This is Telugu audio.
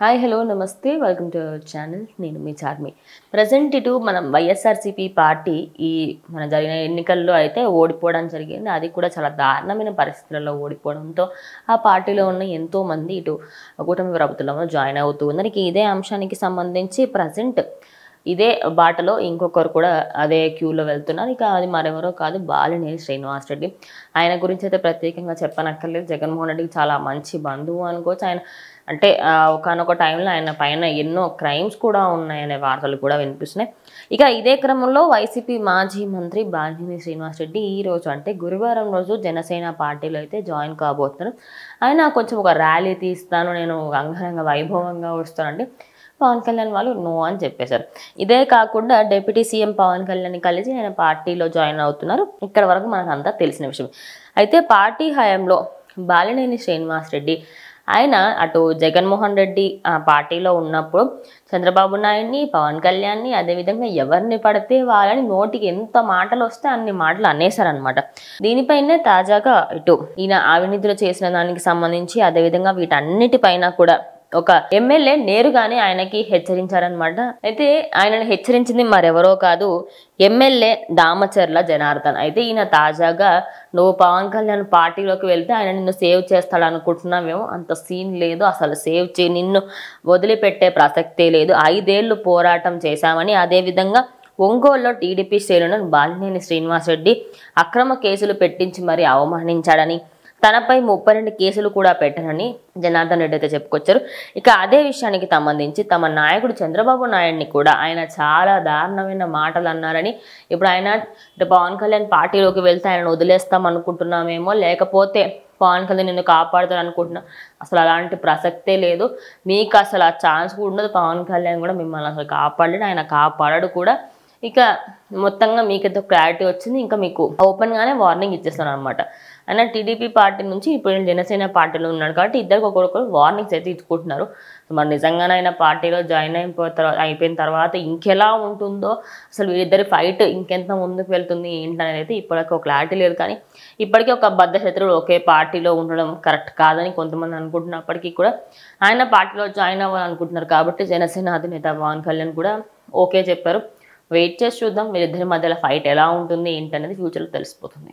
హాయ్ హలో నమస్తే వెల్కమ్ టు అవర్ ఛానల్. నేను మీ చార్మి. ప్రజెంట్ ఇటు మనం వైఎస్ఆర్సీపీ పార్టీ ఈ మన జరిగిన ఎన్నికల్లో అయితే ఓడిపోవడం జరిగింది. అది కూడా చాలా దారుణమైన పరిస్థితులలో ఓడిపోవడంతో ఆ పార్టీలో ఉన్న ఎంతోమంది ఇటు కూటమి ప్రభుత్వంలో జాయిన్ అవుతూ ఉన్నారు. ఇదే అంశానికి సంబంధించి ప్రజెంట్ ఇదే బాటలో ఇంకొకరు కూడా అదే క్యూలో వెళ్తున్నారు. అది మరెవరో కాదు, బాలినేని శ్రీనివాసరెడ్డి. ఆయన గురించి అయితే ప్రత్యేకంగా చెప్పనక్కర్లేదు. జగన్మోహన్ రెడ్డికి చాలా మంచి బంధువు అనుకోవచ్చు. ఆయన అంటే ఒకానొక టైంలో ఆయన పైన ఎన్నో క్రైమ్స్ కూడా ఉన్నాయనే వార్తలు కూడా వినిపిస్తున్నాయి. ఇదే క్రమంలో వైసీపీ మాజీ మంత్రి బాలినేని శ్రీనివాసరెడ్డి ఈ రోజు అంటే గురువారం రోజు జనసేన పార్టీలో అయితే జాయిన్ కాబోతున్నారు. ఆయన కొంచెం ఒక ర్యాలీ తీస్తాను, నేను అంగరంగ వైభవంగా వస్తానంటే పవన్ కళ్యాణ్ వాళ్ళు నో అని చెప్పేశారు. ఇదే కాకుండా డిప్యూటీ సీఎం పవన్ కళ్యాణ్ కలిసి ఆయన పార్టీలో జాయిన్ అవుతున్నారు. ఇక్కడ వరకు మనకు అంతా తెలిసిన విషయం. అయితే పార్టీ హయాంలో బాలినేని శ్రీనివాసరెడ్డి ఆయన అటు జగన్మోహన్ రెడ్డి పార్టీలో ఉన్నప్పుడు చంద్రబాబు నాయుడిని, పవన్ కళ్యాణ్ని, అదేవిధంగా ఎవరిని పడితే వాళ్ళని నోటికి ఎంత మాటలు వస్తే అన్ని మాటలు అనేసారనమాట. దీనిపైనే తాజాగా ఇటు ఈయన అవినీతిలో చేసిన దానికి సంబంధించి అదేవిధంగా వీటన్నిటిపైన కూడా ఒక ఎమ్మెల్యే నేరుగానే ఆయనకి హెచ్చరించారనమాట. అయితే ఆయనను హెచ్చరించింది మరెవరో కాదు, ఎమ్మెల్యే దామచర్ల జనార్దన్. అయితే ఈయన తాజాగా నువ్వు పవన్ కళ్యాణ్ పార్టీలోకి వెళ్తే ఆయన నిన్ను సేవ్ చేస్తాడు అనుకుంటున్నావేమో, అంత సీన్ లేదు, అసలు నిన్ను వదిలిపెట్టే ప్రసక్తే లేదు. 5 ఏళ్లు పోరాటం చేశామని, అదేవిధంగా ఒంగోలులో టీడీపీ శ్రేణులను బాలినేని శ్రీనివాసరెడ్డి అక్రమ కేసులు పెట్టించి మరీ అవమానించాడని, తనపై 32 కేసులు కూడా పెట్టనని జనార్దన్ రెడ్డి అయితే చెప్పుకొచ్చారు. అదే విషయానికి సంబంధించి తమ నాయకుడు చంద్రబాబు నాయుడిని కూడా ఆయన చాలా దారుణమైన మాటలు అన్నారని, ఇప్పుడు ఆయన పవన్ కళ్యాణ్ పార్టీలోకి వెళ్తే ఆయన వదిలేస్తాం అనుకుంటున్నామేమో, లేకపోతే పవన్ కళ్యాణ్ నిన్ను కాపాడుతారు అనుకుంటున్నా, అసలు అలాంటి ప్రసక్తే లేదు, మీకు అసలు ఆ ఛాన్స్ కూడా ఉండదు, పవన్ కళ్యాణ్ కూడా మిమ్మల్ని అసలు కాపాడలేడు, ఆయన కాపాడడు కూడా. మొత్తంగా మీకైతే క్లారిటీ వచ్చింది. మీకు ఓపెన్గానే వార్నింగ్ ఇచ్చేస్తాను అనమాట. ఆయన టీడీపీ పార్టీ నుంచి ఇప్పుడు జనసేన పార్టీలో ఉన్నాడు కాబట్టి ఇద్దరికి ఒకరొకరు వార్నింగ్స్ అయితే ఇచ్చుకుంటున్నారు. మరి నిజంగానే ఆయన పార్టీలో జాయిన్ అయిపోయిన తర్వాత ఇంకెలా ఉంటుందో, అసలు వీరిద్దరి ఫైట్ ఇంకెంత ముందుకు వెళ్తుంది ఏంటనేది అయితే ఇప్పటికీ ఒక క్లారిటీ లేదు. కానీ ఇప్పటికీ ఒక బద్ధ శత్రువులు ఒకే పార్టీలో ఉండడం కరెక్ట్ కాదని కొంతమంది అనుకుంటున్నప్పటికీ కూడా ఆయన పార్టీలో జాయిన్ అవ్వాలనుకుంటున్నారు. కాబట్టి జనసేన అధినేత పవన్ కళ్యాణ్ కూడా ఓకే చెప్పారు. వెయిట్ చేసి చూద్దాం వీరిద్దరి మధ్యలో ఫైట్ ఎలా ఉంటుంది ఏంటనేది ఫ్యూచర్లో తెలిసిపోతుంది.